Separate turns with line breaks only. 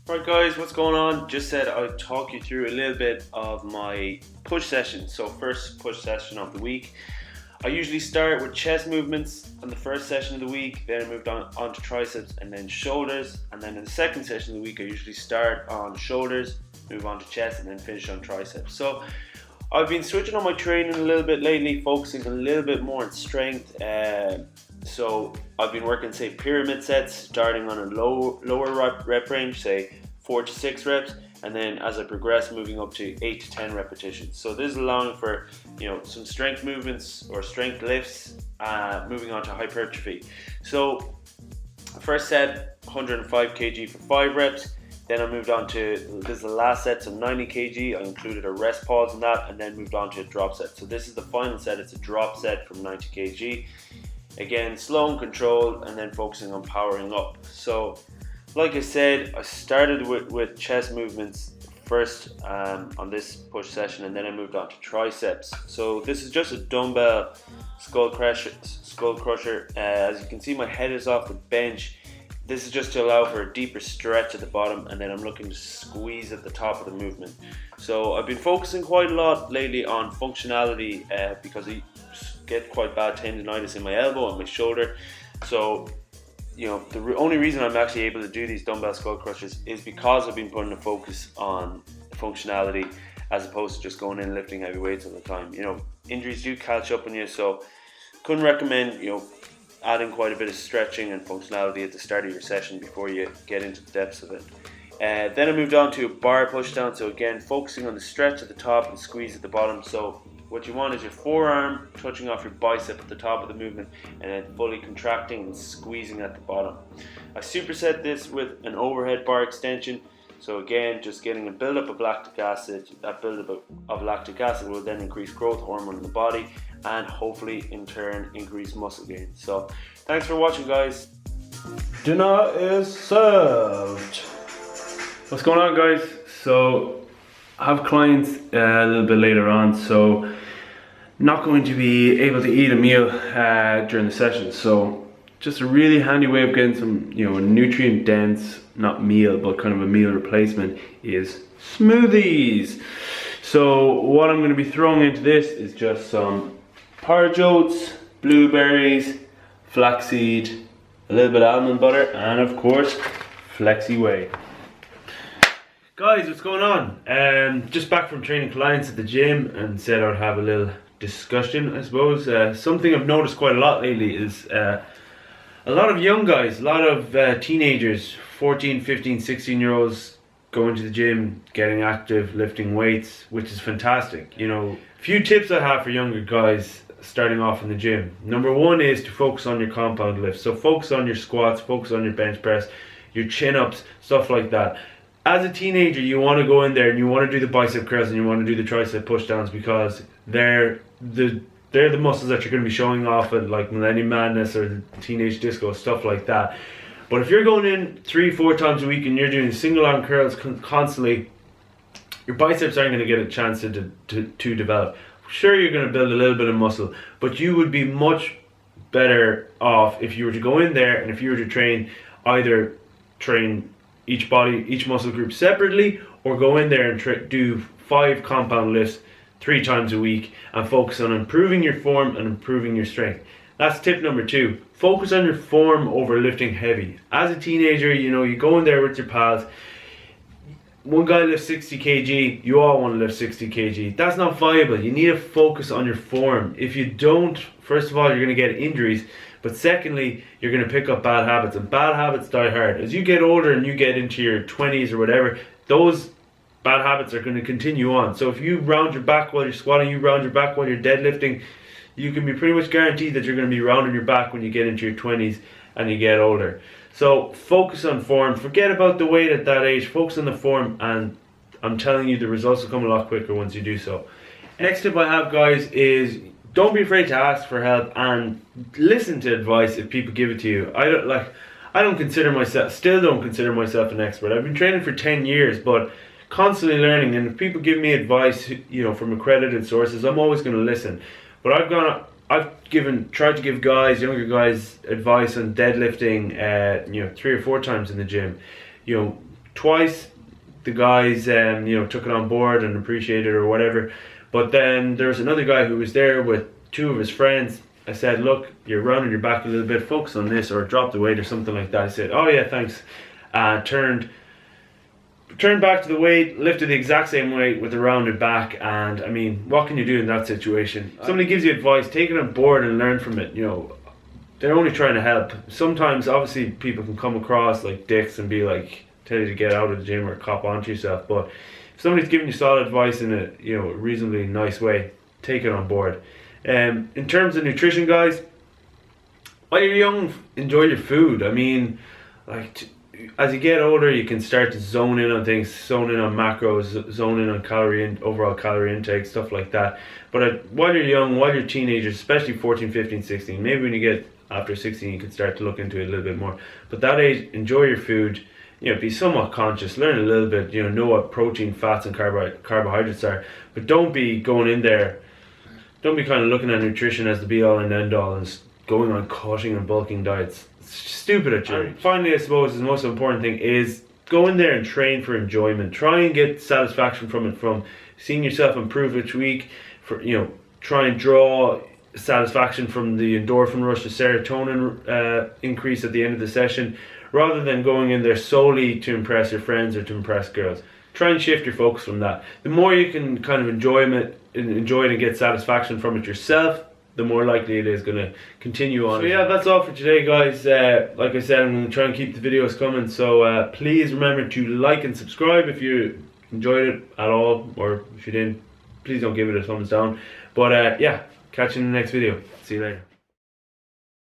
Right guys, what's going on? Just said I'd talk you through a little bit of my push session. So first push session of the week. I usually start with chest movements on the first session of the week, then I moved on to triceps and then shoulders, and then in the second session of the week I usually start on shoulders, move on to chest and then finish on triceps. So I've been switching on my training a little bit lately, focusing a little bit more on strength. So I've been working, say, pyramid sets, starting on a lower rep range, say 4 to 6 reps, and then as I progress, moving up to 8 to 10 repetitions. So this is allowing for, some strength movements or strength lifts, moving on to hypertrophy. So first set, 105 kg for 5 reps. Then I moved on to, this is the last set, so 90 kg. I included a rest pause in that and then moved on to a drop set. So this is the final set, it's a drop set from 90 kg. Again, slow and controlled, and then focusing on powering up. So like I said, I started with chest movements first on this push session, and then I moved on to triceps. So this is just a dumbbell skull crusher. As you can see, my head is off the bench. This is just to allow for a deeper stretch at the bottom, and then I'm looking to squeeze at the top of the movement. So I've been focusing quite a lot lately on functionality because I get quite bad tendonitis in my elbow and my shoulder. So the only reason I'm actually able to do these dumbbell skull crushers is because I've been putting a focus on functionality as opposed to just going in and lifting heavy weights all the time. Injuries do catch up on you, so couldn't recommend adding quite a bit of stretching and functionality at the start of your session before you get into the depths of it. Then I moved on to a bar push down, so again focusing on the stretch at the top and squeeze at the bottom. So what you want is your forearm touching off your bicep at the top of the movement and then fully contracting and squeezing at the bottom. I superset this with an overhead bar extension. So again, just getting a buildup of lactic acid. That buildup of lactic acid will then increase growth hormone in the body and hopefully in turn increase muscle gain. So thanks for watching, guys.
Dinner is served.
What's going on, guys? So I have clients a little bit later on, so not going to be able to eat a meal during the session. So just a really handy way of getting some, nutrient dense, not meal, but kind of a meal replacement is smoothies. So what I'm going to be throwing into this is just some porridge oats, blueberries, flaxseed, a little bit of almond butter, and of course, Flexi Whey. Guys, what's going on? Just back from training clients at the gym and said I would have a little discussion, I suppose. Something I've noticed quite a lot lately is a lot of young guys, a lot of teenagers, 14, 15, 16 year olds going to the gym, getting active, lifting weights, which is fantastic. Few tips I have for younger guys starting off in the gym. Number one is to focus on your compound lifts. So focus on your squats, focus on your bench press, your chin ups, stuff like that. As a teenager, you want to go in there and you want to do the bicep curls and you want to do the tricep push downs because they're the muscles that you're going to be showing off at like Millennium Madness or the Teenage Disco, stuff like that. But if you're going in 3-4 times a week and you're doing single arm curls constantly, your biceps aren't going to get a chance to develop. Sure, you're going to build a little bit of muscle, but you would be much better off if you were to go in there and if you were to either train each muscle group separately, or go in there and do 5 compound lifts 3 times a week and focus on improving your form and improving your strength. That's tip number 2. Focus on your form over lifting heavy. As a teenager, you go in there with your pals. One guy lifts 60 kg, you all want to lift 60 kg. That's not viable. You need to focus on your form. If you don't, first of all, you're going to get injuries. But secondly, you're going to pick up bad habits, and bad habits die hard. As you get older and you get into your 20s or whatever, those bad habits are going to continue on. So if you round your back while you're squatting, you round your back while you're deadlifting, you can be pretty much guaranteed that you're going to be rounding your back when you get into your 20s and you get older. So focus on form. Forget about the weight at that age. Focus on the form, and I'm telling you the results will come a lot quicker once you do so. Next tip I have, guys, is don't be afraid to ask for help and listen to advice if people give it to you. I don't consider myself an expert. I've been training for 10 years, but constantly learning, and if people give me advice, from accredited sources, I'm always going to listen. But I've tried to give younger guys advice on deadlifting, 3 or 4 times in the gym. twice the guys took it on board and appreciated it or whatever. But then there was another guy who was there with two of his friends. I said, look, you're rounding your back a little bit, focus on this, or drop the weight or something like that. I said, oh yeah, thanks. Turned back to the weight, lifted the exact same weight with a rounded back, and I mean, what can you do in that situation? Somebody gives you advice, take it on board and learn from it. They're only trying to help. Sometimes, obviously, people can come across like dicks and be like, tell you to get out of the gym or cop onto yourself. But if somebody's giving you solid advice in a reasonably nice way, take it on board. In terms of nutrition, guys, while you're young, enjoy your food. I mean, as you get older, you can start to zone in on things, zone in on macros, zone in on overall calorie intake, stuff like that. But while you're young, while you're teenagers, especially 14, 15, 16, maybe when you get after 16, you can start to look into it a little bit more. But that age, enjoy your food. Be somewhat conscious, learn a little bit. Know what protein, fats, and carbohydrates are. But don't be going in there. Don't be kind of looking at nutrition as the be all and end all and going on cutting and bulking diets. It's stupid at you. And finally, I suppose the most important thing is go in there and train for enjoyment. Try and get satisfaction from it, from seeing yourself improve each week. Try and draw satisfaction from the endorphin rush, the serotonin increase at the end of the session, rather than going in there solely to impress your friends or to impress girls. Try and shift your focus from that. The more you can kind of enjoy it and get satisfaction from it yourself, the more likely it is going to continue on. So yeah, that's all for today, guys. Like I said, I'm going to try and keep the videos coming. So please remember to like and subscribe if you enjoyed it at all, or if you didn't, please don't give it a thumbs down. But yeah, catch you in the next video. See you later.